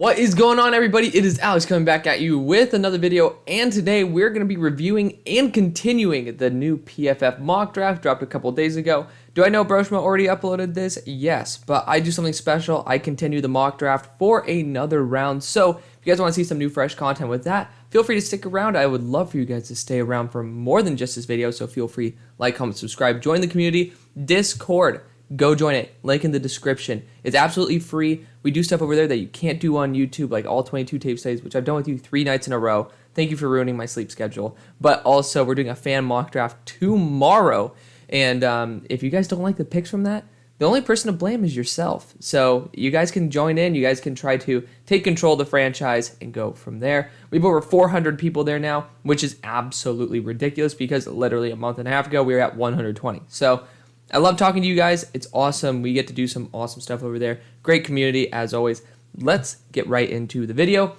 What is going on, everybody? It is Alex coming back at you with another video, and today we're going to be reviewing and continuing the new PFF mock draft dropped a couple days ago. Do I know Broshma already uploaded this? Yes, but I do something special. I continue the mock draft for another round, so if you guys want to see some new fresh content with that, feel free to stick around. I would love for you guys to stay around for more than just this video, so feel free, like, comment, subscribe, join the community, Discord. Go join it. Link in the description. It's absolutely free. We do stuff over there that you can't do on YouTube, like all 22 tape studies, which I've done with you 3 nights in a row. Thank you for ruining my sleep schedule. But also, we're doing a fan mock draft tomorrow. And if you guys don't like the picks from that, the only person to blame is yourself. So you guys can join in. You guys can try to take control of the franchise and go from there. We have over 400 people there now, which is absolutely ridiculous because literally a month and a half ago, we were at 120. So I love talking to you guys. It's awesome. We get to do some awesome stuff over there. Great community, as always. Let's get right into the video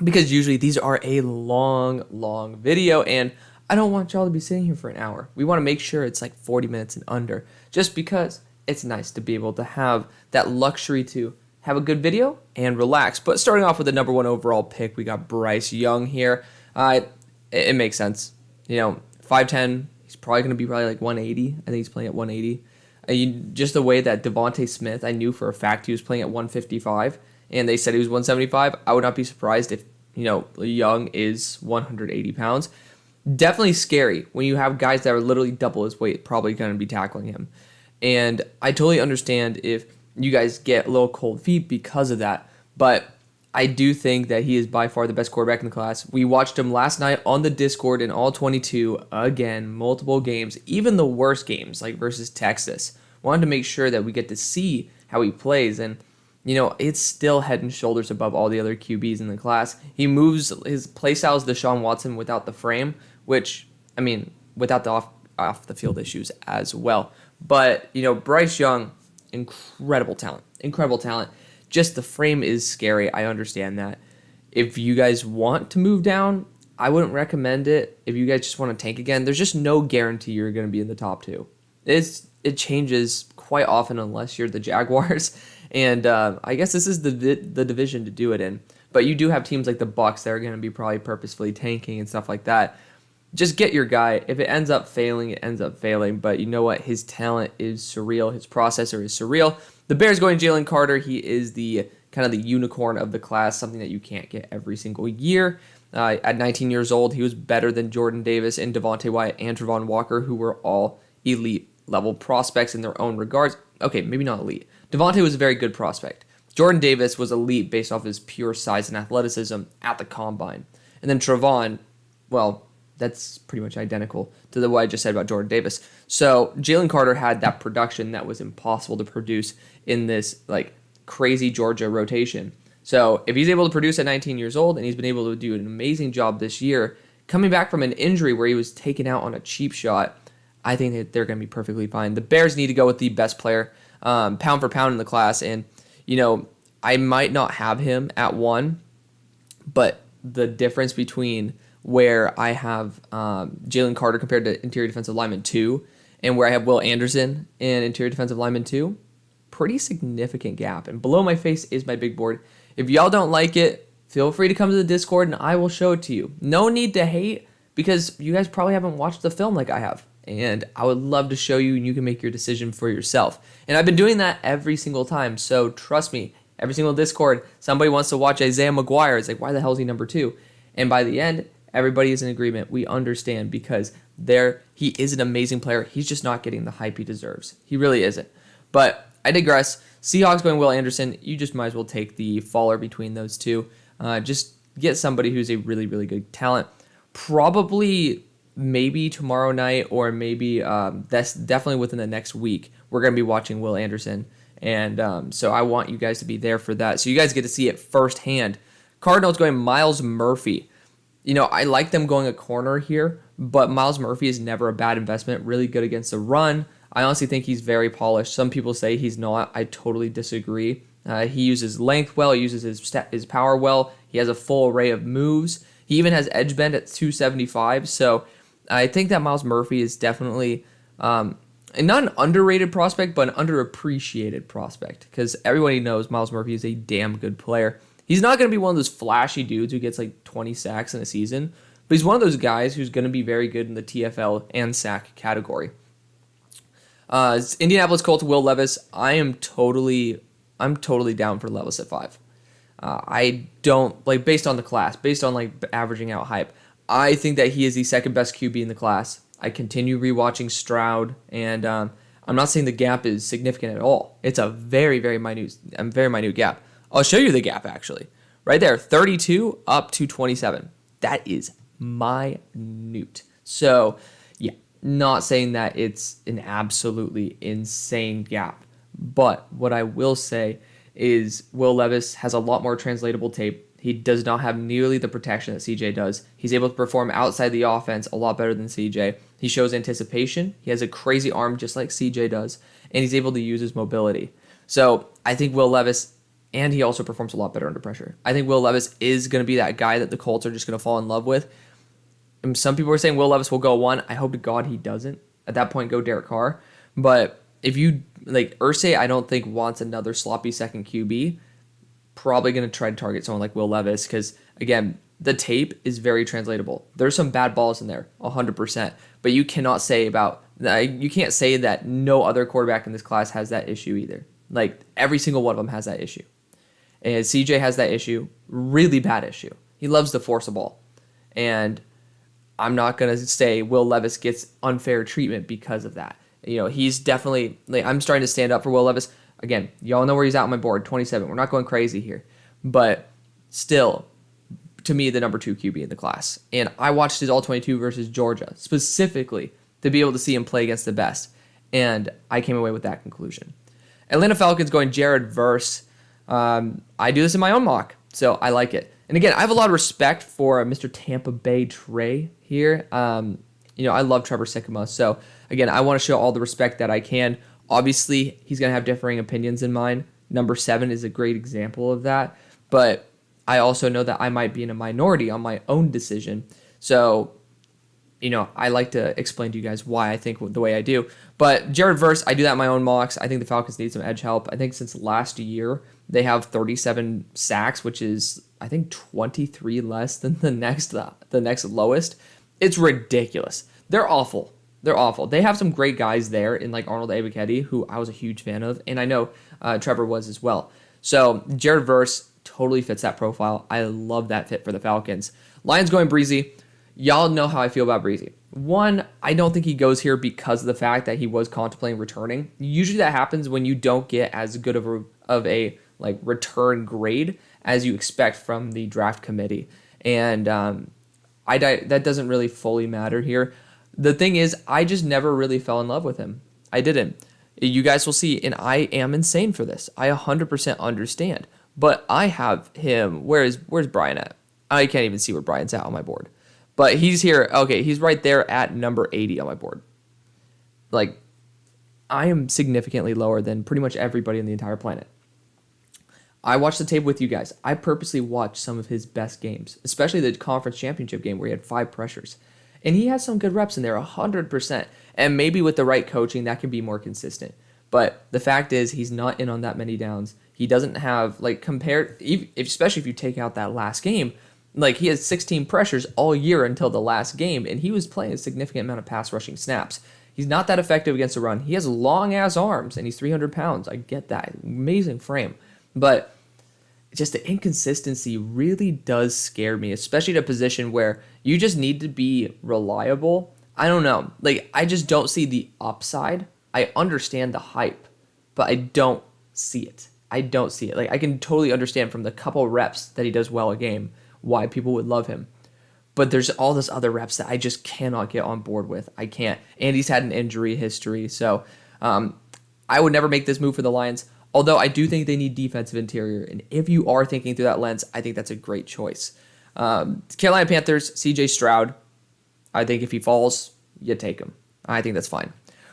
because usually these are a long video, and I don't want y'all to be sitting here for an hour. We want to make sure it's like 40 minutes and under, just because it's nice to be able to have that luxury to have a good video and relax. But starting off with the number 1 overall pick, we got Bryce Young here. It makes sense. 5'10". He's probably going to be like 180. I think he's playing at 180. Just the way that Devontae Smith, I knew for a fact he was playing at 155, and they said he was 175. I would not be surprised if, Young is 180 pounds. Definitely scary when you have guys that are literally double his weight probably going to be tackling him. And I totally understand if you guys get a little cold feet because of that, but I do think that he is by far the best quarterback in the class. We watched him last night on the Discord in all 22, again, multiple games, even the worst games, like versus Texas. Wanted to make sure that we get to see how he plays, and, it's still head and shoulders above all the other QBs in the class. He moves, his play style is Deshaun Watson without the frame, which, without the off the field issues as well. But, Bryce Young, incredible talent. Just the frame is scary. I understand that. If you guys want to move down, I wouldn't recommend it. If you guys just want to tank again, there's just no guarantee you're going to be in the top 2. It changes quite often unless you're the Jaguars. And I guess this is the division to do it in. But you do have teams like the Bucs that are going to be probably purposefully tanking and stuff like that. Just get your guy. If it ends up failing, it ends up failing. But you know what? His talent is surreal. His processor is surreal. The Bears going Jalen Carter. He is the kind of the unicorn of the class, something that you can't get every single year. At 19 years old, he was better than Jordan Davis and Devontae Wyatt and Travon Walker, who were all elite level prospects in their own regards. Okay, maybe not elite. Devontae was a very good prospect. Jordan Davis was elite based off his pure size and athleticism at the combine. And then Travon, well, that's pretty much identical to what I just said about Jordan Davis. So Jalen Carter had that production that was impossible to produce in this crazy Georgia rotation. So if he's able to produce at 19 years old, and he's been able to do an amazing job this year, coming back from an injury where he was taken out on a cheap shot, I think that they're going to be perfectly fine. The Bears need to go with the best player, pound for pound in the class. And, I might not have him at 1, but the difference between where I have Jalen Carter compared to interior defensive lineman 2, and where I have Will Anderson in interior defensive lineman 2, pretty significant gap. And below my face is my big board. If y'all don't like it, feel free to come to the Discord and I will show it to you. No need to hate, because you guys probably haven't watched the film like I have. And I would love to show you, and you can make your decision for yourself. And I've been doing that every single time, so trust me, every single Discord, somebody wants to watch Isaiah McGuire. It's like, why the hell is he number 2? And by the end, everybody is in agreement. We understand, because he is an amazing player. He's just not getting the hype he deserves. He really isn't. But I digress. Seahawks going Will Anderson. You just might as well take the faller between those two. Just get somebody who's a really good talent. Probably maybe tomorrow night, or maybe that's definitely within the next week, we're going to be watching Will Anderson. And so I want you guys to be there for that, so you guys get to see it firsthand. Cardinals going Myles Murphy. I like them going a corner here, but Myles Murphy is never a bad investment. Really good against the run. I honestly think he's very polished. Some people say he's not. I totally disagree. He uses length well. He uses his power well. He has a full array of moves. He even has edge bend at 275. So I think that Myles Murphy is definitely not an underrated prospect, but an underappreciated prospect, because everybody knows Myles Murphy is a damn good player. He's not going to be one of those flashy dudes who gets like 20 sacks in a season, but he's one of those guys who's going to be very good in the TFL and sack category. Indianapolis Colts, Will Levis. I'm totally down for Levis at 5. I don't like, based on the class, based on like averaging out hype, I think that he is the second best QB in the class. I continue rewatching Stroud, and I'm not saying the gap is significant at all. It's a very minute gap. I'll show you the gap actually. Right there, 32 up to 27. That is minute. So, yeah, not saying that it's an absolutely insane gap. But what I will say is Will Levis has a lot more translatable tape. He does not have nearly the protection that CJ does. He's able to perform outside the offense a lot better than CJ. He shows anticipation. He has a crazy arm just like CJ does. And he's able to use his mobility. So I think Will Levis, and he also performs a lot better under pressure. I think Will Levis is going to be that guy that the Colts are just going to fall in love with. And some people are saying Will Levis will go 1. I hope to God he doesn't. At that point, go Derek Carr. But if you, like, Irsay, I don't think wants another sloppy second QB. Probably going to try to target someone like Will Levis because, again, the tape is very translatable. There's some bad balls in there, 100%. But you cannot say that no other quarterback in this class has that issue either. Like, every single one of them has that issue. And CJ has that issue, really bad issue. He loves to force a ball. And I'm not going to say Will Levis gets unfair treatment because of that. You know, he's definitely, like, I'm starting to stand up for Will Levis. Again, y'all know where he's at on my board, 27. We're not going crazy here. But still, to me, the number 2 QB in the class. And I watched his All-22 versus Georgia, specifically to be able to see him play against the best. And I came away with that conclusion. Atlanta Falcons going Jared Verse. I do this in my own mock, so I like it. And again, I have a lot of respect for Mr. Tampa Bay Trey here. I love Trevor Sikkema. So again, I want to show all the respect that I can. Obviously, he's going to have differing opinions in mine. Number 7 is a great example of that. But I also know that I might be in a minority on my own decision. So, I like to explain to you guys why I think the way I do. But Jared Verse, I do that in my own mocks. I think the Falcons need some edge help. I think since last year, they have 37 sacks, which is, I think, 23 less than the next lowest. It's ridiculous. They're awful. They have some great guys there in like Arnold Ebiketie, who I was a huge fan of, and I know Trevor was as well. So Jared Verse totally fits that profile. I love that fit for the Falcons. Lions going Breezy. Y'all know how I feel about Breezy. 1, I don't think he goes here because of the fact that he was contemplating returning. Usually that happens when you don't get as good of a like return grade as you expect from the draft committee, and that doesn't really fully matter here. The thing is, I just never really fell in love with him. I didn't. You guys will see, and I am insane for this. I 100% understand. But I have him. Where's Brian at? I can't even see where Brian's at on my board. But he's here. Okay, he's right there at number 80 on my board. Like, I am significantly lower than pretty much everybody on the entire planet. I watched the tape with you guys. I purposely watched some of his best games, especially the conference championship game where he had 5 pressures. And he has some good reps in there, 100%. And maybe with the right coaching, that can be more consistent. But the fact is, he's not in on that many downs. He doesn't have, like, especially if you take out that last game, like, he has 16 pressures all year until the last game, and he was playing a significant amount of pass rushing snaps. He's not that effective against the run. He has long-ass arms, and he's 300 pounds. I get that. Amazing frame. But just the inconsistency really does scare me, especially at a position where you just need to be reliable. I don't know. Like, I just don't see the upside. I understand the hype, but I don't see it. Like, I can totally understand from the couple reps that he does well a game why people would love him. But there's all this other reps that I just cannot get on board with. I can't. And he's had an injury history. So I would never make this move for the Lions. Although I do think they need defensive interior. And if you are thinking through that lens, I think that's a great choice. Carolina Panthers, CJ Stroud. I think if he falls, you take him. I think that's fine.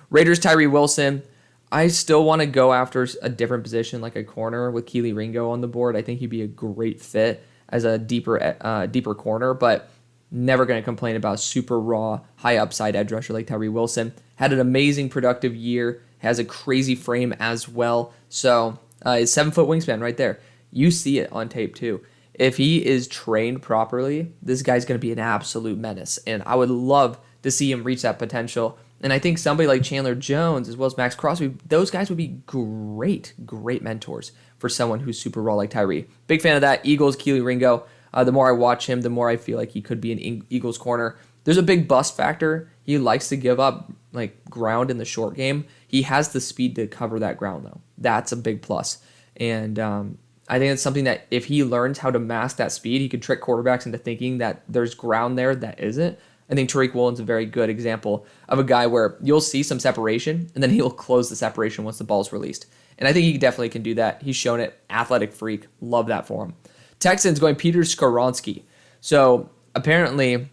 Raiders, Tyree Wilson. I still want to go after a different position, like a corner with Keely Ringo on the board. I think he'd be a great fit as a deeper corner, but never going to complain about super raw, high upside edge rusher like Tyree Wilson. Had an amazing productive year. Has a crazy frame as well. So his 7-foot wingspan right there. You see it on tape too. If he is trained properly, this guy's going to be an absolute menace. And I would love to see him reach that potential. And I think somebody like Chandler Jones, as well as Max Crosby, those guys would be great mentors for someone who's super raw like Tyree. Big fan of that. Eagles, Keely Ringo. The more I watch him, the more I feel like he could be an Eagles corner. There's a big bust factor. He likes to give up like ground in the short game. He has the speed to cover that ground, though. That's a big plus. And I think it's something that if he learns how to mask that speed, he could trick quarterbacks into thinking that there's ground there that isn't. I think Tariq Woolen's a very good example of a guy where you'll see some separation, and then he'll close the separation once the ball's released. And I think he definitely can do that. He's shown it. Athletic freak. Love that for him. Texans going Peter Skoronski. So apparently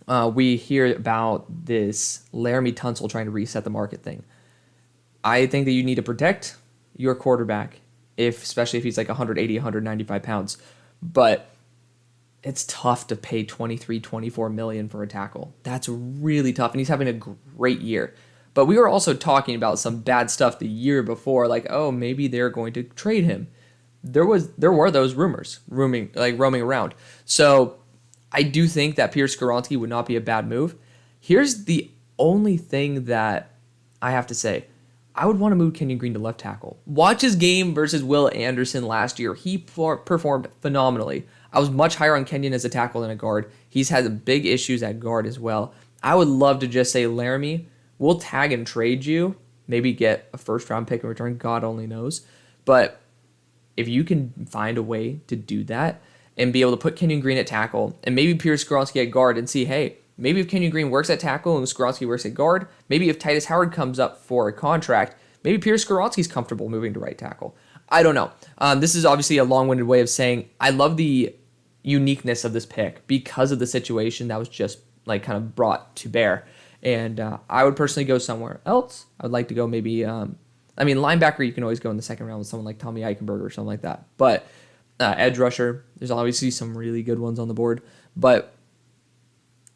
we hear about this Laramie Tunsil trying to reset the market thing. I think that you need to protect your quarterback, especially if he's like 180, 195 pounds. But it's tough to pay 23, 24 million for a tackle. That's really tough. And he's having a great year. But we were also talking about some bad stuff the year before, like, oh, maybe they're going to trade him. There were those rumors roaming around. So I do think that Peter Skoronski would not be a bad move. Here's the only thing that I have to say. I would want to move Kenyon Green to left tackle. Watch his game versus Will Anderson last year. He performed phenomenally. I was much higher on Kenyon as a tackle than a guard. He's had big issues at guard as well. I would love to just say, Laramie, we'll tag and trade you. Maybe get a first-round pick in return. God only knows. But if you can find a way to do that and be able to put Kenyon Green at tackle and maybe Pierce Skoronski at guard and see, hey, maybe if Kenyon Green works at tackle and Skoronski works at guard, maybe if Titus Howard comes up for a contract, maybe Pierce Skoronski's comfortable moving to right tackle. I don't know. This is obviously a long-winded way of saying I love the uniqueness of this pick because of the situation that was just like kind of brought to bear. And I would personally go somewhere else. I would like to go maybe, linebacker, you can always go in the second round with someone like Tommy Eichenberger or something like that. But edge rusher, there's obviously some really good ones on the board. But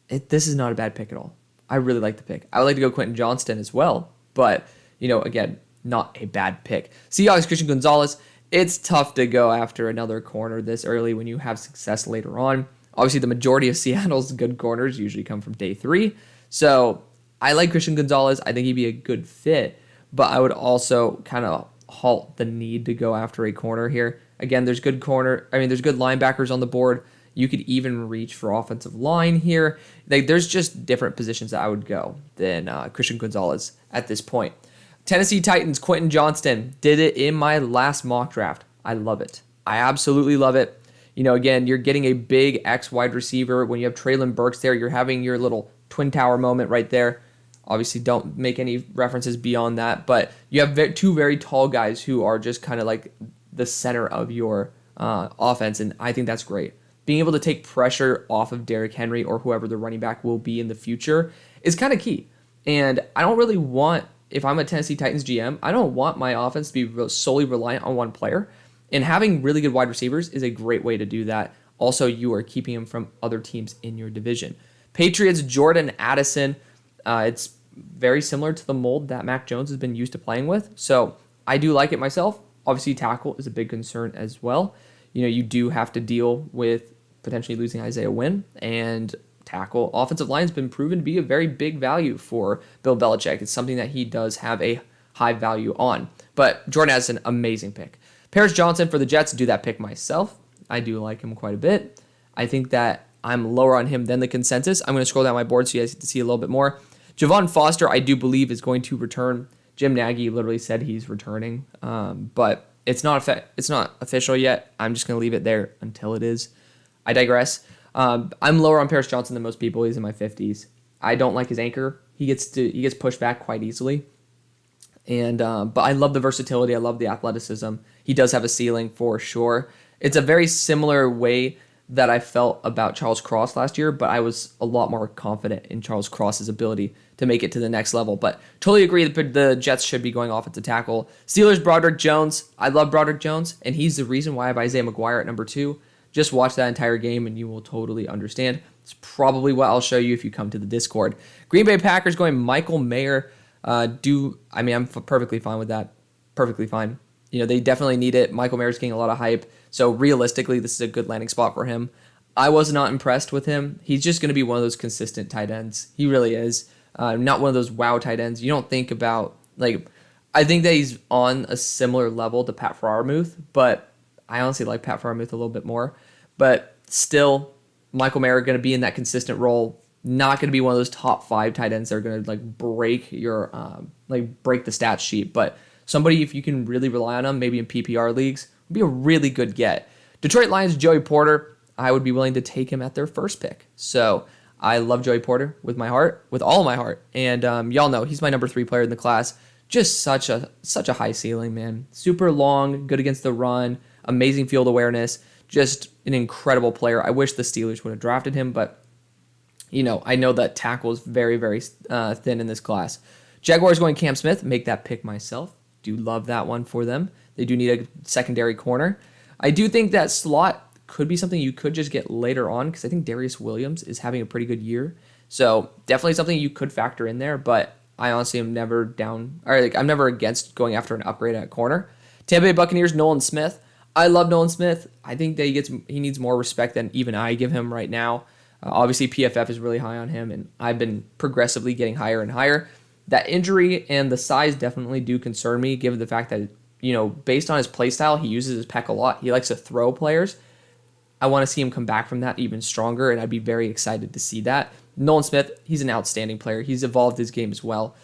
this is not a bad pick at all. I really like the pick. I would like to go Quentin Johnston as well. But, again, not a bad pick. Seahawks, Christian Gonzalez. It's tough to go after another corner this early when you have success later on. Obviously, the majority of Seattle's good corners usually come from day 3. So I like Christian Gonzalez. I think he'd be a good fit. But I would also kind of halt the need to go after a corner here. Again, there's good linebackers on the board. You could even reach for offensive line here. There's just different positions that I would go than Christian Gonzalez at this point. Tennessee Titans, Quentin Johnston, did it in my last mock draft. I love it. I absolutely love it. Again, you're getting a big X wide receiver. When you have Treylon Burks there, you're having your little Twin Tower moment right there. Obviously, don't make any references beyond that. But you have two very tall guys who are just kind of like the center of your offense, and I think that's great. Being able to take pressure off of Derrick Henry or whoever the running back will be in the future is kind of key. And I don't really want, if I'm a Tennessee Titans GM, I don't want my offense to be solely reliant on one player. And having really good wide receivers is a great way to do that. Also, you are keeping them from other teams in your division. Patriots, Jordan Addison. It's very similar to the mold that Mac Jones has been used to playing with. So I do like it myself. Obviously, tackle is a big concern as well. You do have to deal with potentially losing Isaiah Wynn, and tackle. Offensive line has been proven to be a very big value for Bill Belichick. It's something that he does have a high value on. But Jordan Addison, amazing pick. Paris Johnson for the Jets, do that pick myself. I do like him quite a bit. I think that I'm lower on him than the consensus. I'm going to scroll down my board so you guys get to see a little bit more. Javon Foster, I do believe, is going to return. Jim Nagy literally said he's returning, but it's not official yet. I'm just going to leave it there until it is. I digress. I'm lower on Paris Johnson than most people. He's in my 50s. I don't like his anchor. He gets pushed back quite easily. And but I love the versatility. I love the athleticism. He does have a ceiling for sure. It's a very similar way that I felt about Charles Cross last year, but I was a lot more confident in Charles Cross's ability to make it to the next level. But totally agree that the Jets should be going offensive tackle. Steelers, Broderick Jones. I love Broderick Jones, and he's the reason why I have Isaiah McGuire at number 2. Just watch that entire game and you will totally understand. It's probably what I'll show you if you come to the Discord. Green Bay Packers going Michael Mayer. I'm perfectly fine with that. Perfectly fine. They definitely need it. Michael Mayer's getting a lot of hype. So realistically, this is a good landing spot for him. I was not impressed with him. He's just going to be one of those consistent tight ends. He really is. Not one of those wow tight ends. You don't think about, I think that he's on a similar level to Pat Freiermuth, but I honestly like Pat Freiermuth a little bit more. But still, Michael Mayer going to be in that consistent role. Not going to be one of those top 5 tight ends that are going to break your break the stat sheet. But somebody, if you can really rely on him, maybe in PPR leagues, would be a really good get. Detroit Lions, Joey Porter. I would be willing to take him at their first pick. So I love Joey Porter with my heart, with all my heart. And y'all know he's my number 3 player in the class. Just such a high ceiling, man. Super long, good against the run, amazing field awareness, just an incredible player. I wish the Steelers would have drafted him, but I know that tackle is very, very thin in this class. Jaguars going Cam Smith, make that pick myself. Do love that one for them. They do need a secondary corner. I do think that slot could be something you could just get later on because I think Darius Williams is having a pretty good year. So definitely something you could factor in there, but I honestly am never down, or I'm never against going after an upgrade at corner. Tampa Bay Buccaneers, Nolan Smith. I love Nolan Smith. I think that he needs more respect than even I give him right now. Obviously, PFF is really high on him, and I've been progressively getting higher and higher. That injury and the size definitely do concern me, given the fact that, based on his play style, he uses his pec a lot. He likes to throw players. I want to see him come back from that even stronger, and I'd be very excited to see that. Nolan Smith, he's an outstanding player. He's evolved his game as well.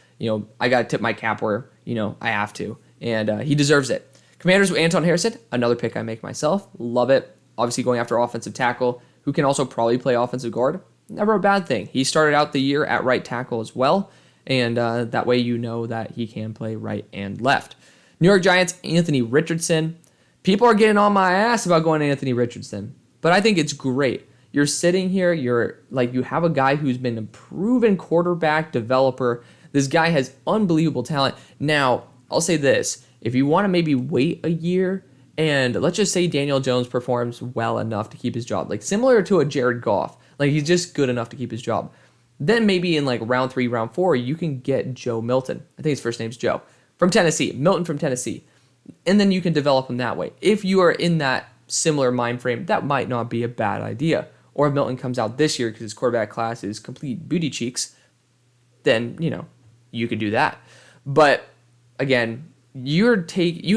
I got to tip my cap where, I have to, and he deserves it. Commanders with Anton Harrison, another pick I make myself. Love it. Obviously going after offensive tackle, who can also probably play offensive guard. Never a bad thing. He started out the year at right tackle as well, and that way that he can play right and left. New York Giants, Anthony Richardson. People are getting on my ass about going to Anthony Richardson, but I think it's great. You're sitting here, you have a guy who's been a proven quarterback developer. This guy has unbelievable talent. Now, I'll say this. If you want to maybe wait a year, and let's just say Daniel Jones performs well enough to keep his job, similar to a Jared Goff, he's just good enough to keep his job. Then maybe in round 3, round 4, you can get Joe Milton. I think his first name's Joe. From Tennessee. Milton from Tennessee. And then you can develop him that way. If you are in that similar mind frame, that might not be a bad idea. Or if Milton comes out this year because his quarterback class is complete booty cheeks, then, you could do that. But again, you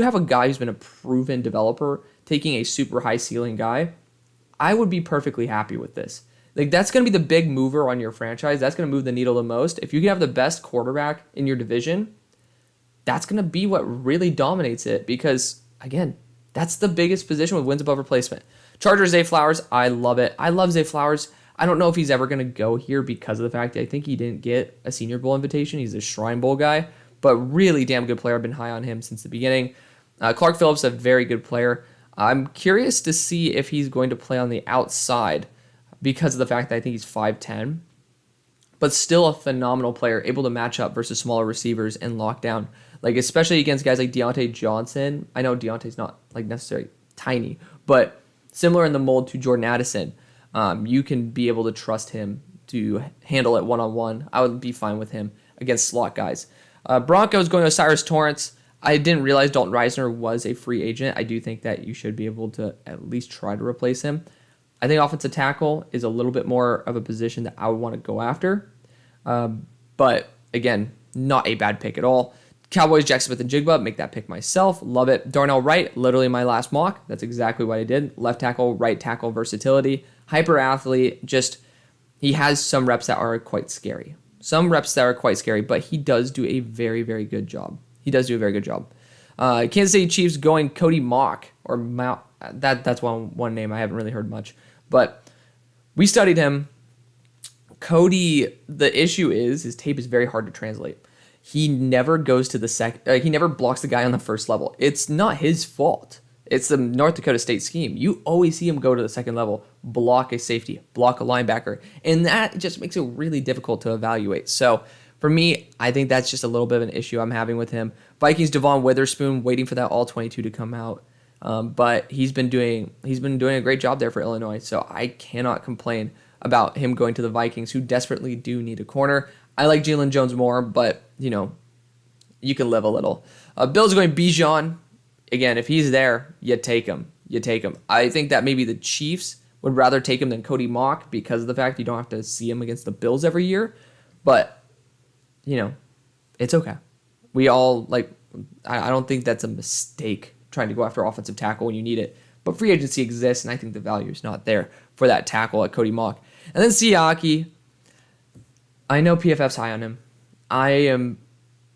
have a guy who's been a proven developer taking a super high ceiling guy. I would be perfectly happy with this. That's going to be the big mover on your franchise. That's going to move the needle the most. If you can have the best quarterback in your division, that's going to be what really dominates it because, again, that's the biggest position with wins above replacement. Chargers, Zay Flowers, I love it. I love Zay Flowers. I don't know if he's ever going to go here because of the fact that I think he didn't get a Senior Bowl invitation. He's a Shrine Bowl guy, but really damn good player. I've been high on him since the beginning. Clark Phillips, a very good player. I'm curious to see if he's going to play on the outside because of the fact that I think he's 5'10", but still a phenomenal player, able to match up versus smaller receivers and lock down, especially against guys like Deontay Johnson. I know Deontay's not necessarily tiny, but similar in the mold to Jordan Addison. You can be able to trust him to handle it one-on-one. I would be fine with him against slot guys. Broncos going to Cyrus Torrance. I didn't realize Dalton Reisner was a free agent. I do think that you should be able to at least try to replace him. I think offensive tackle is a little bit more of a position that I would want to go after. But again, not a bad pick at all. Cowboys, Jackson Smith and Jigba, make that pick myself. Love it. Darnell Wright, literally my last mock. That's exactly what I did. Left tackle, right tackle versatility. Hyper athlete, he has some reps that are quite scary. But he does do a very, very good job. Kansas City Chiefs going Cody Mock, or Mount. That's one name I haven't really heard much. But we studied him. Cody, the issue is his tape is very hard to translate. He never goes to the he never blocks the guy on the first level. It's not his fault. It's the North Dakota State scheme. You always see him go to the second level, block a safety, block a linebacker, and that just makes it really difficult to evaluate. So for me, I think that's just a little bit of an issue I'm having with him. Vikings, Devon Witherspoon, waiting for that All-22 to come out. But he's been doing a great job there for Illinois, so I cannot complain about him going to the Vikings, who desperately do need a corner. I like Jalen Jones more, but you can live a little. Bills going Bijan. again, if he's there, you take him. You take him. I think that maybe the Chiefs would rather take him than Cody Mock because of the fact you don't have to see him against the Bills every year. But, it's okay. We all, I don't think that's a mistake trying to go after offensive tackle when you need it. But free agency exists, and I think the value is not there for that tackle at Cody Mock. And then Siaki, I know PFF's high on him. I am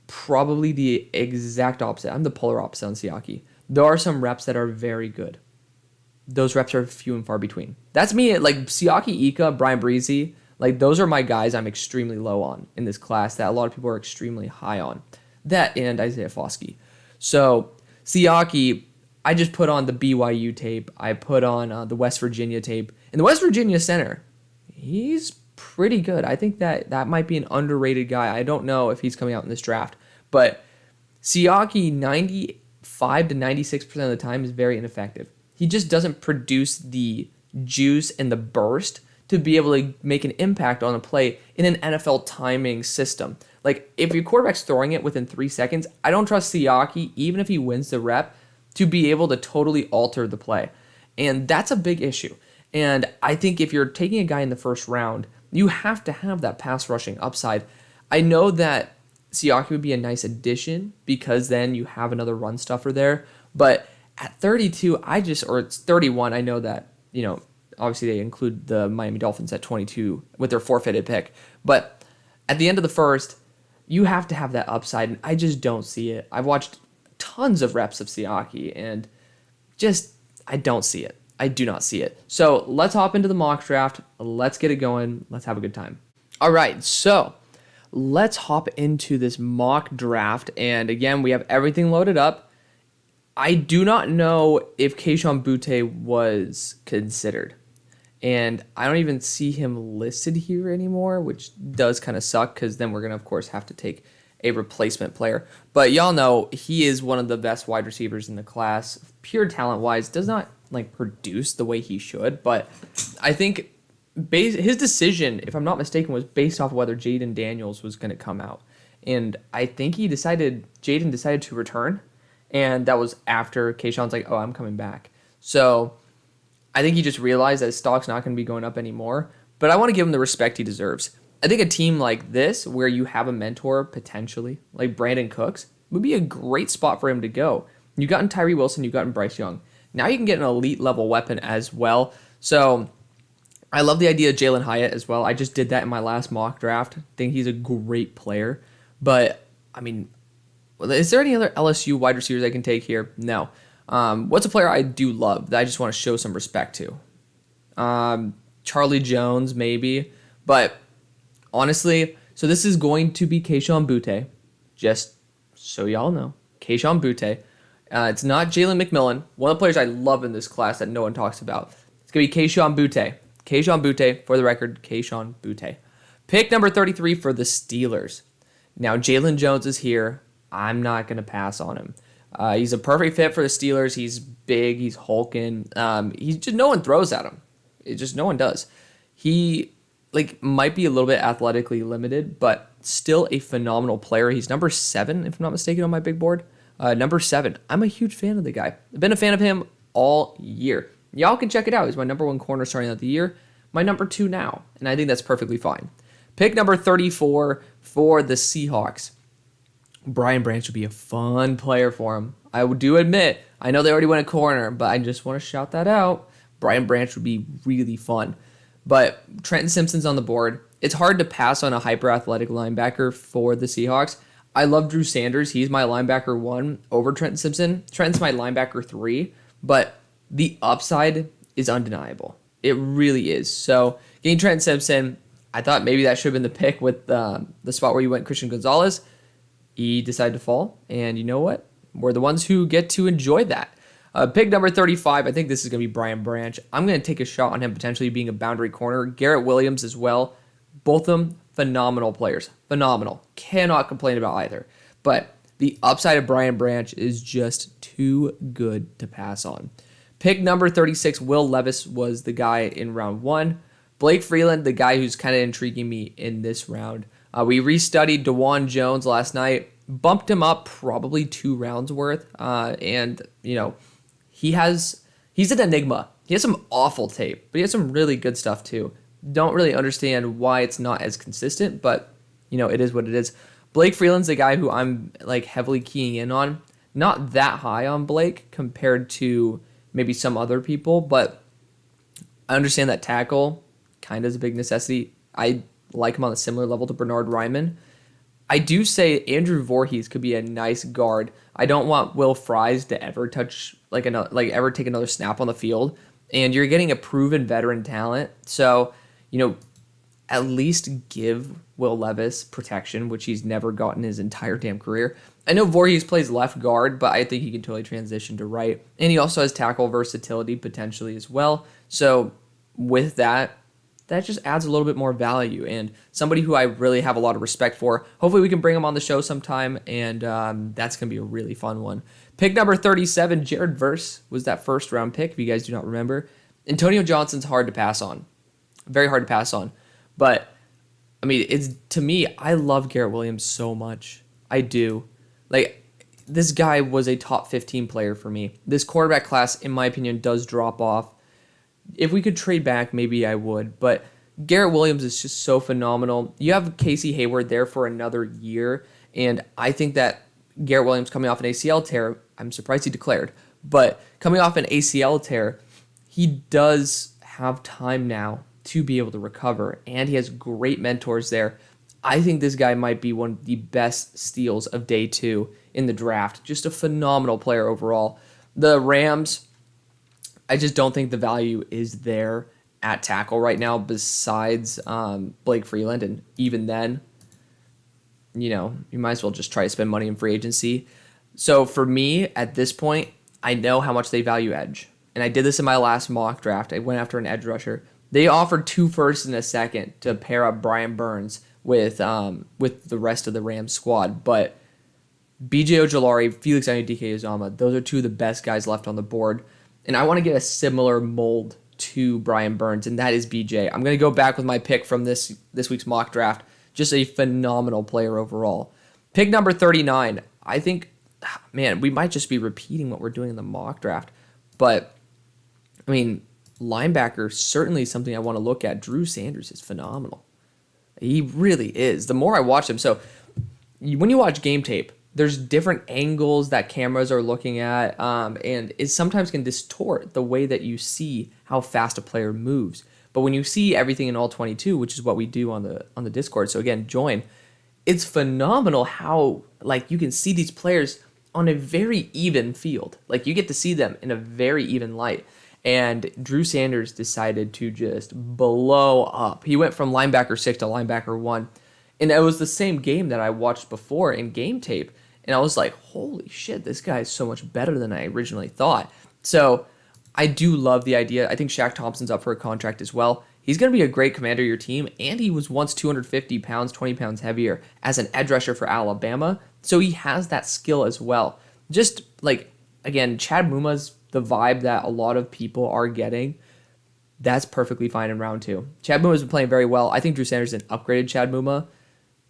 probably the exact opposite. I'm the polar opposite on Siaki. There are some reps that are very good. Those reps are few and far between. That's me. Siaki, Ika, Brian Breezy, those are my guys I'm extremely low on in this class that a lot of people are extremely high on. That and Isaiah Foskey. So Siaki, I just put on the BYU tape. I put on the West Virginia tape. And the West Virginia center, he's pretty good. I think that might be an underrated guy. I don't know if he's coming out in this draft. But Siaki, 95 to 96% of the time, is very ineffective. He just doesn't produce the juice and the burst to be able to make an impact on a play in an NFL timing system. If your quarterback's throwing it within 3 seconds, I don't trust Siaki, even if he wins the rep, to be able to totally alter the play. And that's a big issue. And I think if you're taking a guy in the first round, you have to have that pass rushing upside. I know that Siaki would be a nice addition because then you have another run stuffer there. But at 32, or it's 31, I know that, obviously they include the Miami Dolphins at 22 with their forfeited pick. But at the end of the first, you have to have that upside, and I just don't see it. I've watched tons of reps of Siaki, and I don't see it. I do not see it. So let's hop into the mock draft. Let's get it going. Let's have a good time. All right, so let's hop into this mock draft. And again, we have everything loaded up. I do not know if Kayshon Boutte was considered. And I don't even see him listed here anymore, which does kind of suck because then we're going to, of course, have to take a replacement player. But y'all know he is one of the best wide receivers in the class. Pure talent-wise, does not produce the way he should. But I think his decision, if I'm not mistaken, was based off of whether Jaden Daniels was going to come out. And I think Jaden decided to return. And that was after Kayshon's oh, I'm coming back. So I think he just realized that his stock's not going to be going up anymore. But I want to give him the respect he deserves. I think a team like this, where you have a mentor potentially, like Brandon Cooks, would be a great spot for him to go. You've gotten Tyree Wilson, you've gotten Bryce Young. Now you can get an elite level weapon as well. So I love the idea of Jalen Hyatt as well. I just did that in my last mock draft. I think he's a great player. But, is there any other LSU wide receivers I can take here? No. What's a player I do love that I just want to show some respect to? Charlie Jones, maybe. But honestly, so this is going to be Kayshon Boutte. Just so y'all know. Kayshon Boutte. It's not Jalen McMillan. One of the players I love in this class that no one talks about. It's going to be Kayshon Boutte. Kayshon Boutte, for the record, Kayshon Boutte. Pick number 33 for the Steelers. Now, Jalen Jones is here. I'm not going to pass on him. He's a perfect fit for the Steelers. He's big. He's hulking. No one throws at him. No one does. He might be a little bit athletically limited, but still a phenomenal player. He's number 7, if I'm not mistaken, on my big board. Number 7. I'm a huge fan of the guy. I've been a fan of him all year. Y'all can check it out. He's my number 1 corner starting out the year. My number 2 now, and I think that's perfectly fine. Pick number 34 for the Seahawks. Brian Branch would be a fun player for him. I do admit, I know they already went a corner, but I just want to shout that out. Brian Branch would be really fun. But Trenton Simpson's on the board. It's hard to pass on a hyper-athletic linebacker for the Seahawks. I love Drew Sanders. He's my linebacker 1 over Trenton Simpson. Trenton's my linebacker 3, but the upside is undeniable. It really is. So getting Trenton Simpson, I thought maybe that should have been the pick with the spot where you went Christian Gonzalez. He decided to fall, and you know what? We're the ones who get to enjoy that. Pick number 35, I think this is going to be Brian Branch. I'm going to take a shot on him potentially being a boundary corner. Garrett Williams as well. Both of them, phenomenal players. Phenomenal. Cannot complain about either. But the upside of Brian Branch is just too good to pass on. Pick number 36, Will Levis was the guy in round 1. Blake Freeland, the guy who's kind of intriguing me in this round. We restudied DeJuan Jones last night. bumped him up probably 2 rounds worth. And, he's an enigma. He has some awful tape, but he has some really good stuff too. Don't really understand why it's not as consistent, but, it is what it is. Blake Freeland's the guy who I'm like heavily keying in on. Not that high on Blake compared to maybe some other people, but I understand that tackle kind of is a big necessity. I like him on a similar level to Bernard Ryman. I do say Andrew Voorhees could be a nice guard. I don't want Will Fries to ever touch ever take another snap on the field. And you're getting a proven veteran talent, so at least give Will Levis protection, which he's never gotten his entire damn career. I know Voorhees plays left guard, but I think he can totally transition to right. And he also has tackle versatility potentially as well. So with that just adds a little bit more value. And somebody who I really have a lot of respect for. Hopefully we can bring him on the show sometime, and that's going to be a really fun one. Pick number 37, Jared Verse was that first round pick, if you guys do not remember. Antonio Johnson's hard to pass on. Very hard to pass on. But, to me, I love Garrett Williams so much. I do. This guy was a top 15 player for me. This quarterback class, in my opinion, does drop off. If we could trade back, maybe I would. But Garrett Williams is just so phenomenal. You have Casey Hayward there for another year. And I think that Garrett Williams coming off an ACL tear, I'm surprised he declared. But coming off an ACL tear, he does have time now to be able to recover, and he has great mentors there. I think this guy might be one of the best steals of day 2 in the draft. Just a phenomenal player overall. The Rams, I just don't think the value is there at tackle right now besides Blake Freeland, and even then, you might as well just try to spend money in free agency. So for me, at this point, I know how much they value edge, and I did this in my last mock draft. I went after an edge rusher. They offered 2 firsts and a second to pair up Brian Burns with the rest of the Rams squad. But B.J. Ojulari, Felix Anudike-Uzomah, those are 2 of the best guys left on the board. And I want to get a similar mold to Brian Burns, and that is B.J. I'm going to go back with my pick from this week's mock draft. Just a phenomenal player overall. Pick number 39. I think, we might just be repeating what we're doing in the mock draft. But, linebacker certainly something I want to look at. Drew Sanders is phenomenal. He really is. The more I watch him, so when you watch game tape, there's different angles that cameras are looking at, and it sometimes can distort the way that you see how fast a player moves. But when you see everything in all 22, which is what we do on the Discord, so again, join. It's phenomenal how you can see these players on a very even field. You get to see them in a very even light. And Drew Sanders decided to just blow up. He went from linebacker 6 to linebacker 1. And it was the same game that I watched before in game tape. And I was like, holy shit, this guy is so much better than I originally thought. So I do love the idea. I think Shaq Thompson's up for a contract as well. He's going to be a great commander of your team. And he was once 250 pounds, 20 pounds heavier as an edge rusher for Alabama. So he has that skill as well. Just again, Chad Muma's the vibe that a lot of people are getting. That's perfectly fine in round 2. Chad Muma's been playing very well. I think Drew Sanders is an upgraded Chad Muma.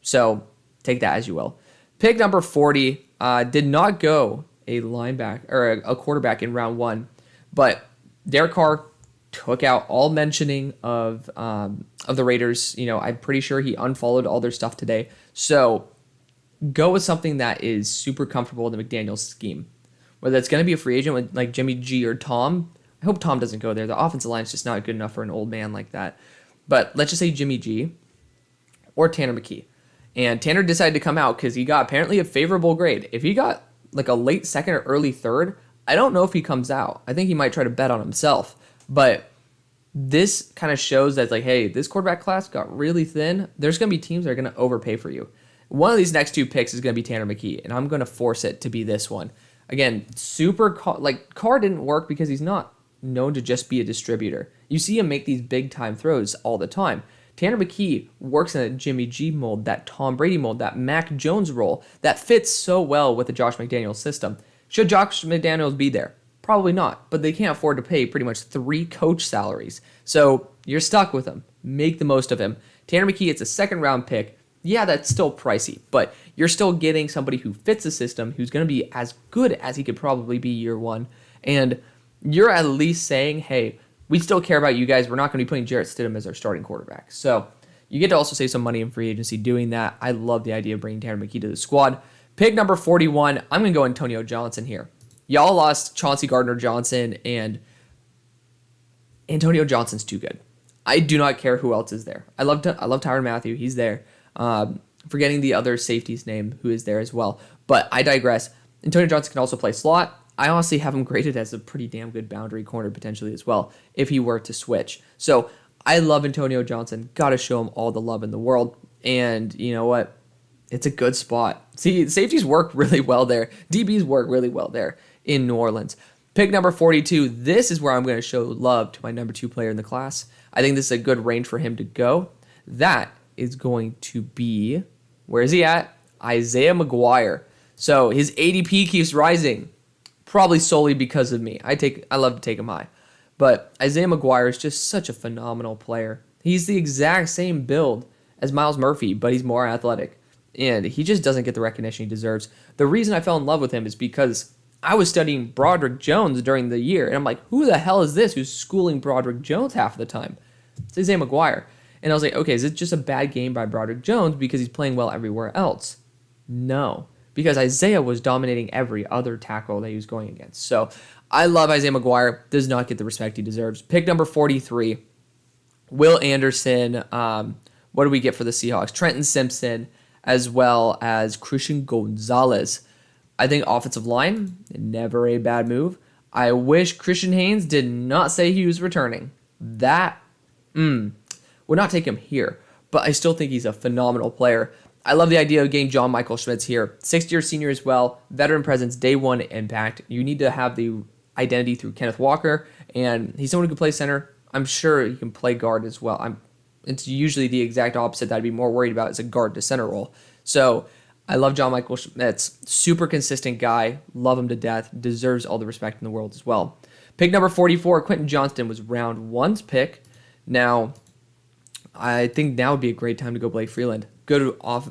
So take that as you will. Pick number 40 did not go a linebacker or a quarterback in round 1, but Derek Carr took out all mentioning of the Raiders. I'm pretty sure he unfollowed all their stuff today. So go with something that is super comfortable in the McDaniels scheme. Whether it's going to be a free agent with Jimmy G or Tom. I hope Tom doesn't go there. The offensive line is just not good enough for an old man like that. But let's just say Jimmy G or Tanner McKee. And Tanner decided to come out because he got apparently a favorable grade. If he got a late second or early third, I don't know if he comes out. I think he might try to bet on himself. But this kind of shows that hey, this quarterback class got really thin. There's going to be teams that are going to overpay for you. One of these next 2 picks is going to be Tanner McKee, and I'm going to force it to be this one. Again, Carr didn't work because he's not known to just be a distributor. You see him make these big-time throws all the time. Tanner McKee works in a Jimmy G mold, that Tom Brady mold, that Mac Jones role that fits so well with the Josh McDaniels system. Should Josh McDaniels be there? Probably not, but they can't afford to pay pretty much 3 coach salaries. So you're stuck with him. Make the most of him. Tanner McKee, it's a second-round pick. Yeah, that's still pricey, but you're still getting somebody who fits the system, who's going to be as good as he could probably be year one. And you're at least saying, hey, we still care about you guys. We're not going to be putting Jarrett Stidham as our starting quarterback. So you get to also save some money in free agency doing that. I love the idea of bringing Tanner McKee to the squad. Pick number 41, I'm going to go Antonio Johnson here. Y'all lost Chauncey Gardner-Johnson, and Antonio Johnson's too good. I do not care who else is there. I love Tyrann Mathieu. He's there. Forgetting the other safety's name who is there as well. But I digress. Antonio Johnson can also play slot. I honestly have him graded as a pretty damn good boundary corner potentially as well if he were to switch. So I love Antonio Johnson. Got to show him all the love in the world. And you know what? It's a good spot. See, safeties work really well there. DBs work really well there in New Orleans. Pick number 42. This is where I'm going to show love to my number 2 player in the class. I think this is a good range for him to go. That is going to be, where is he at? Isaiah McGuire. So his ADP keeps rising, probably solely because of me. I love to take him high. But Isaiah McGuire is just such a phenomenal player. He's the exact same build as Myles Murphy, but he's more athletic. And he just doesn't get the recognition he deserves. The reason I fell in love with him is because I was studying Broderick Jones during the year. And I'm like, who the hell is this who's schooling Broderick Jones half of the time? It's Isaiah McGuire. And I was like, okay, is it just a bad game by Broderick Jones because he's playing well everywhere else? No, because Isaiah was dominating every other tackle that he was going against. So I love Isaiah McGuire. Does not get the respect he deserves. Pick number 43, Will Anderson. What do we get for the Seahawks? Trenton Simpson, as well as Christian Gonzalez. I think offensive line, never a bad move. I wish Christian Haynes did not say he was returning. Would not take him here, but I still think he's a phenomenal player. I love the idea of getting John Michael Schmitz here. 6th-year senior as well, veteran presence, day one impact. You need to have the identity through Kenneth Walker, and he's someone who can play center. I'm sure he can play guard as well. It's usually the exact opposite that I'd be more worried about is a guard to center role. So I love John Michael Schmitz. Super consistent guy. Love him to death. Deserves all the respect in the world as well. Pick number 44, Quentin Johnston was round 1's pick. Now, I think now would be a great time to go Blake Freeland.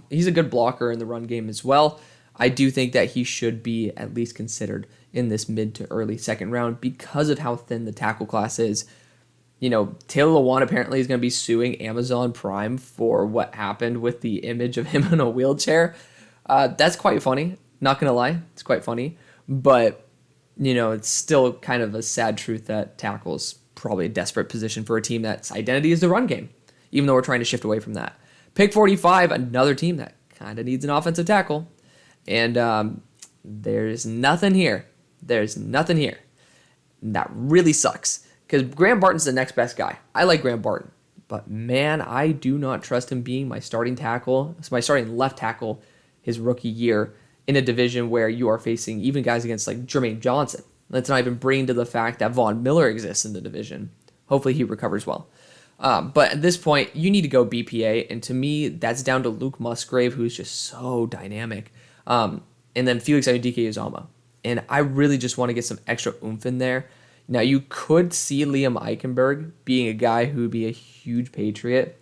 He's a good blocker in the run game as well. I do think that he should be at least considered in this mid to early second round because of how thin the tackle class is. You know, Taylor Lewan apparently is going to be suing Amazon Prime for what happened with the image of him in a wheelchair. That's quite funny. Not going to lie. It's quite funny. But, you know, it's still kind of a sad truth that tackle's probably a desperate position for a team that's identity is the run game, even though we're trying to shift away from that. Pick 45, another team that kind of needs an offensive tackle. And there's nothing here. There's nothing here. And that really sucks. Because Graham Barton's the next best guy. I like Graham Barton. But man, I do not trust him being my starting tackle. It's my starting left tackle his rookie year in a division where you are facing even guys against like Jermaine Johnson. Let's not even bring to the fact that Von Miller exists in the division. Hopefully he recovers well. But at this point, you need to go BPA. And to me, that's down to Luke Musgrave, who's just so dynamic. And then Felix Anudike-Uzomah. And I really just want to get some extra oomph in there. Now, you could see Liam Eichenberg being a guy who would be a huge Patriot.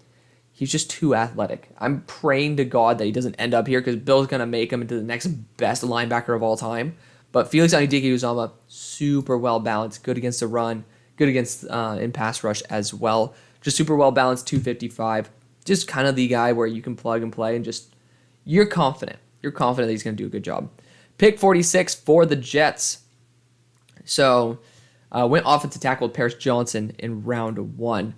He's just too athletic. I'm praying to God that he doesn't end up here because Bill's going to make him into the next best linebacker of all time. But Felix Anudike-Uzomah, super well-balanced, good against the run, good against in pass rush as well. Just super well-balanced, 255. Just kind of the guy where you can plug and play and just, you're confident. You're confident that he's going to do a good job. Pick 46 for the Jets. So, went offensive tackle with Paris Johnson in round 1.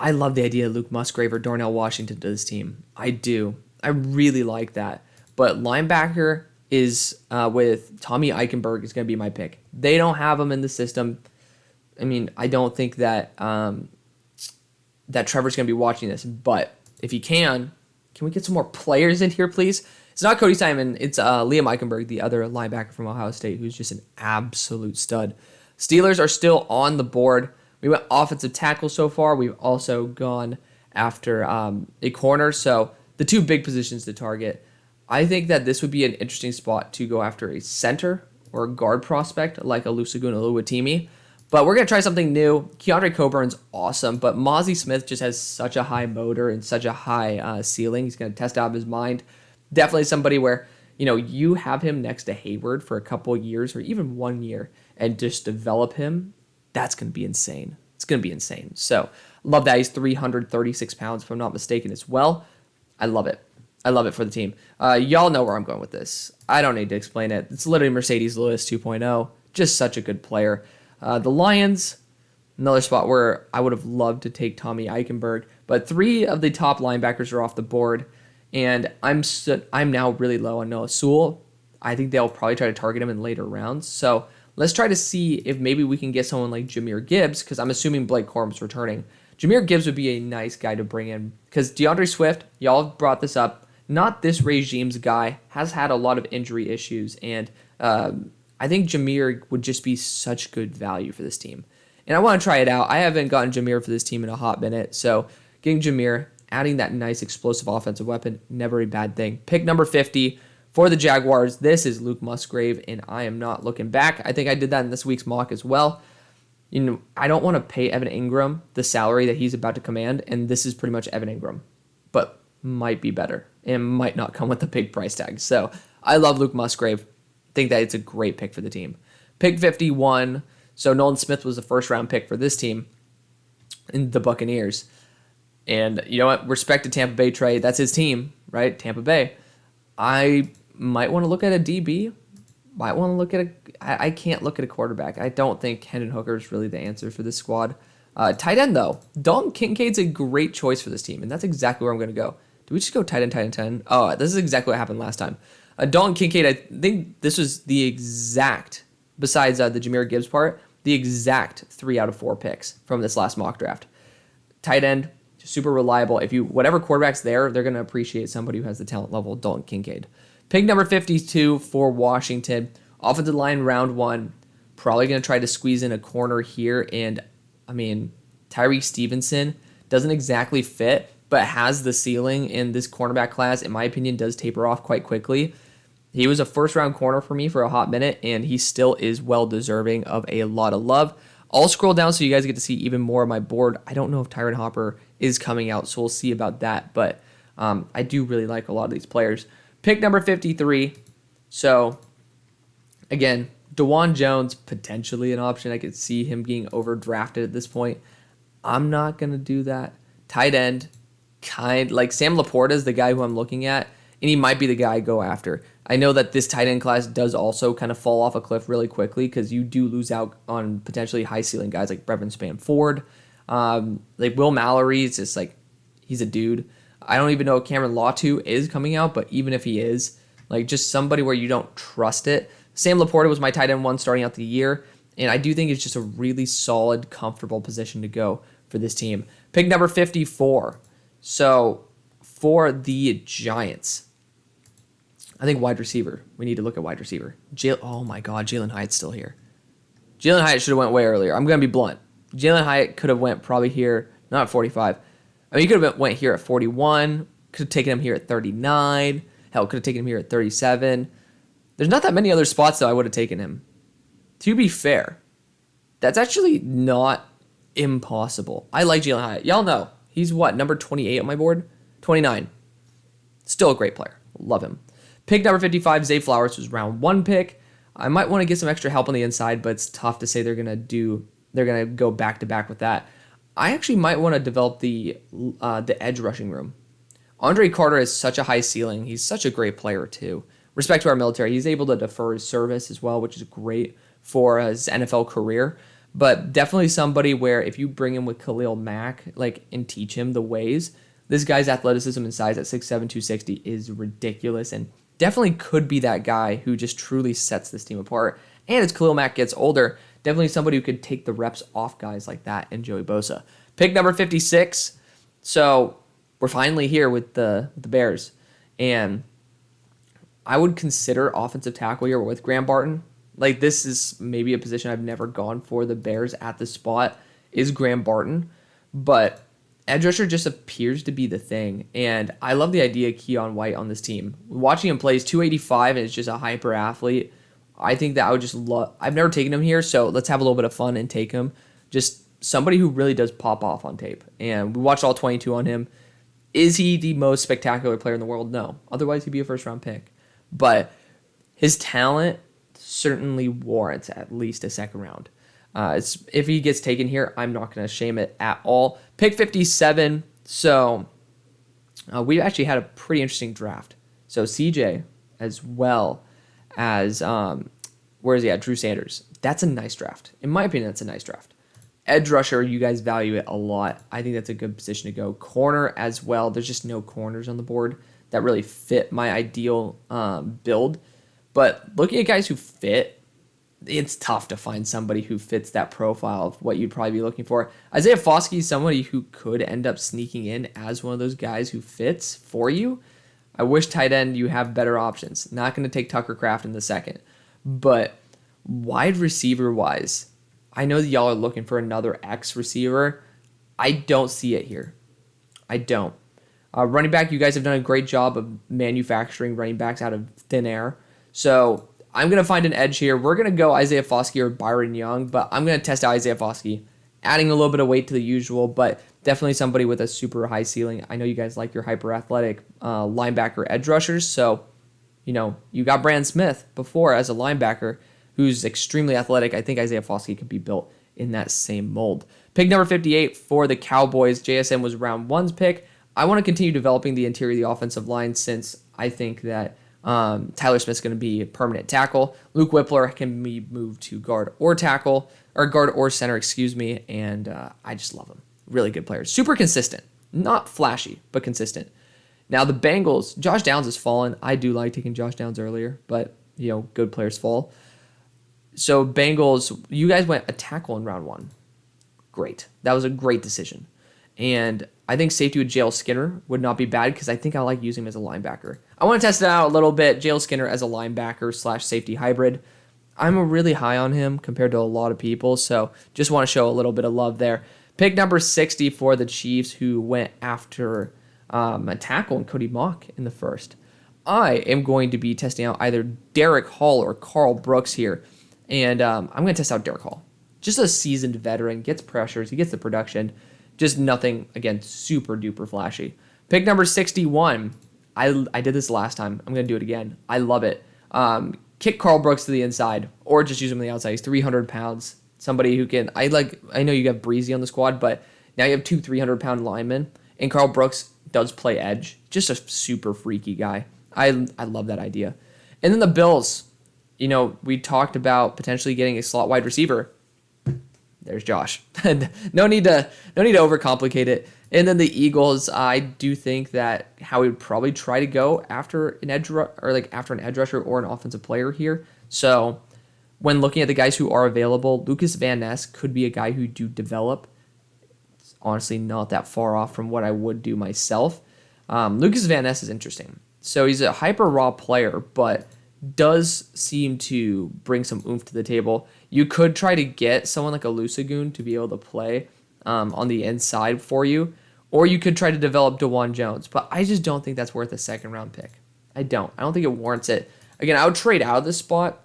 I love the idea of Luke Musgrave or Darnell Washington to this team. I do. I really like that. But linebacker is with Tommy Eichenberg is going to be my pick. They don't have him in the system. I mean, I don't think that that Trevor's going to be watching this. But if he can we get some more players in here, please? It's not Cody Simon. It's Liam Eichenberg, the other linebacker from Ohio State, who's just an absolute stud. Steelers are still on the board. We went offensive tackle so far. We've also gone after a corner. So the two big positions to target. I think that this would be an interesting spot to go after a center or a guard prospect like a Olusegun Oluwatimi. But we're going to try something new. Keandre Coburn's awesome, but Mozzie Smith just has such a high motor and such a high ceiling. He's going to test out of his mind. Definitely somebody where, you have him next to Hayward for a couple years or even 1 year and just develop him. That's going to be insane. It's going to be insane. So love that. He's 336 pounds, if I'm not mistaken, as well. I love it. I love it for the team. Y'all know where I'm going with this. I don't need to explain it. It's literally Mercedes Lewis 2.0. Just such a good player. The Lions, another spot where I would have loved to take Tommy Eichenberg, but 3 of the top linebackers are off the board, and I'm now really low on Noah Sewell. I think they'll probably try to target him in later rounds. So let's try to see if maybe we can get someone like Jahmyr Gibbs, because I'm assuming Blake Corum's returning. Jahmyr Gibbs would be a nice guy to bring in, because DeAndre Swift, y'all brought this up, not this regime's guy, has had a lot of injury issues, and I think Jahmyr would just be such good value for this team. And I want to try it out. I haven't gotten Jahmyr for this team in a hot minute, so getting Jahmyr, adding that nice explosive offensive weapon, never a bad thing. Pick number 50 for the Jaguars. This is Luke Musgrave, and I am not looking back. I think I did that in this week's mock as well. I don't want to pay Evan Ingram the salary that he's about to command, and this is pretty much Evan Ingram, but might be better and might not come with a big price tag. So I love Luke Musgrave. Think that it's a great pick for the team. Pick 51. So Nolan Smith was the first round pick for this team in the Buccaneers. And you know what? Respect to Tampa Bay trade. That's his team, right? Tampa Bay. I might want to look at a DB. Might want to look at I can't look at a quarterback. I don't think Hendon Hooker is really the answer for this squad. Tight end, though. Dalton Kincaid's a great choice for this team, and that's exactly where I'm going to go. Do we just go tight end? Oh, this is exactly what happened last time. Dalton Kincaid, I think this was the exact, besides the Jahmyr Gibbs part, the exact 3 out of 4 picks from this last mock draft. Tight end, super reliable. Whatever quarterback's there, they're going to appreciate somebody who has the talent level of Dalton Kincaid. Pick number 52 for Washington. Offensive line, round 1. Probably going to try to squeeze in a corner here. And, Tyreek Stevenson doesn't exactly fit, but has the ceiling in this cornerback class, in my opinion, does taper off quite quickly. He was a first-round corner for me for a hot minute, and he still is well-deserving of a lot of love. I'll scroll down so you guys get to see even more of my board. I don't know if Tyron Hopper is coming out, so we'll see about that, but I do really like a lot of these players. Pick number 53. So, again, DeJuan Jones, potentially an option. I could see him being overdrafted at this point. I'm not going to do that. Tight end, like Sam Laporta is the guy who I'm looking at, and he might be the guy I go after. I know that this tight end class does also kind of fall off a cliff really quickly because you do lose out on potentially high ceiling guys like Brevin Spann-Ford. Like Will Mallory, it's just like, he's a dude. I don't even know if Cameron Latu is coming out, but even if he is, like just somebody where you don't trust it. Sam Laporta was my tight end 1 starting out the year, and I do think it's just a really solid, comfortable position to go for this team. Pick number 54. So for the Giants, I think wide receiver. We need to look at wide receiver. Oh my God, Jalen Hyatt's still here. Jalen Hyatt should have went way earlier. I'm going to be blunt. Jalen Hyatt could have went probably here, not at 45. He could have went here at 41. Could have taken him here at 39. Hell, could have taken him here at 37. There's not that many other spots, though, I would have taken him. To be fair, that's actually not impossible. I like Jalen Hyatt. Y'all know. He's number 28 on my board? 29. Still a great player. Love him. Pick number 55, Zay Flowers, was round 1 pick. I might want to get some extra help on the inside, but it's tough to say they're going to go back-to-back with that. I actually might want to develop the edge rushing room. Andre Carter has such a high ceiling. He's such a great player, too. Respect to our military. He's able to defer his service as well, which is great for his NFL career. But definitely somebody where if you bring him with Khalil Mack, and teach him the ways, this guy's athleticism and size at 6'7", 260 is ridiculous, and definitely could be that guy who just truly sets this team apart. And as Khalil Mack gets older, definitely somebody who could take the reps off guys like that and Joey Bosa. Pick number 56. So we're finally here with the Bears. And I would consider offensive tackle here with Graham Barton. This is maybe a position I've never gone for the Bears at the spot, is Graham Barton. But edge rusher just appears to be the thing. And I love the idea of Keon White on this team. Watching him play, he's 285 and is just a hyper athlete. I think that I would just love. I've never taken him here, so let's have a little bit of fun and take him. Just somebody who really does pop off on tape. And we watched all 22 on him. Is he the most spectacular player in the world? No. Otherwise, he'd be a first-round pick. But his talent certainly warrants at least a second round. If he gets taken here, I'm not going to shame it at all. Pick 57. So we actually had a pretty interesting draft. So CJ as well as, where is he at? Drew Sanders. That's a nice draft. In my opinion, that's a nice draft. Edge rusher, you guys value it a lot. I think that's a good position to go. Corner as well. There's just no corners on the board that really fit my ideal build. But looking at guys who fit, it's tough to find somebody who fits that profile of what you'd probably be looking for. Isaiah Foskey is somebody who could end up sneaking in as one of those guys who fits for you. I wish tight end you have better options. Not going to take Tucker Kraft in the second. But wide receiver wise, I know that y'all are looking for another X receiver. I don't see it here. I don't. Running back, you guys have done a great job of manufacturing running backs out of thin air. So I'm going to find an edge here. We're going to go Isaiah Foskey or Byron Young, but I'm going to test out Isaiah Foskey, adding a little bit of weight to the usual, but definitely somebody with a super high ceiling. I know you guys like your hyper athletic linebacker edge rushers. So, you got Brandon Smith before as a linebacker who's extremely athletic. I think Isaiah Foskey could be built in that same mold. Pick number 58 for the Cowboys. JSN was round one's pick. I want to continue developing the interior of the offensive line since I think that Tyler Smith's going to be a permanent tackle. Luke Whippler can be moved to guard or tackle, or guard or center, and I just love him. Really good player. Super consistent. Not flashy, but consistent. Now the Bengals, Josh Downs has fallen. I do like taking Josh Downs earlier, but, good players fall. So Bengals, you guys went a tackle in round one. Great. That was a great decision. And I think safety with Jalen Skinner would not be bad because I think I like using him as a linebacker. I want to test it out a little bit. Jalen Skinner as a linebacker / safety hybrid. I'm really high on him compared to a lot of people, so just want to show a little bit of love there. Pick number 60 for the Chiefs, who went after a tackle and Cody Mock in the first. I am going to be testing out either Derek Hall or Carl Brooks here, and I'm going to test out Derek Hall. Just a seasoned veteran, gets pressures, he gets the production. Just nothing, again, super duper flashy. Pick number 61. I did this last time. I'm going to do it again. I love it. Kick Carl Brooks to the inside or just use him on the outside. He's 300 pounds. Somebody who can, I know you have Breezy on the squad, but now you have two 300-pound linemen. And Carl Brooks does play edge. Just a super freaky guy. I love that idea. And then the Bills. We talked about potentially getting a slot wide receiver. There's Josh. No need to overcomplicate it. And then the Eagles, I do think that how we would probably try to go after an edge rusher or an offensive player here. So when looking at the guys who are available, Lucas Van Ness could be a guy who do develop. It's honestly not that far off from what I would do myself. Lucas Van Ness is interesting. So he's a hyper raw player, but does seem to bring some oomph to the table. You could try to get someone like a Lusagoon to be able to play on the inside for you, or you could try to develop DeJuan Jones, but I just don't think that's worth a second-round pick. I don't think it warrants it. Again, I would trade out of this spot,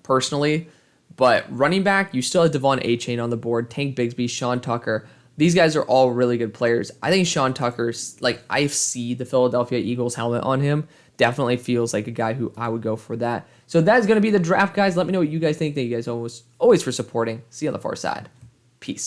personally, but running back, you still have Devon Achane on the board, Tank Bigsby, Sean Tucker. These guys are all really good players. I think Sean Tucker's, I see the Philadelphia Eagles helmet on him. Definitely feels like a guy who I would go for that. So that is going to be the draft, guys. Let me know what you guys think. Thank you guys always for supporting. See you on the far side. Peace.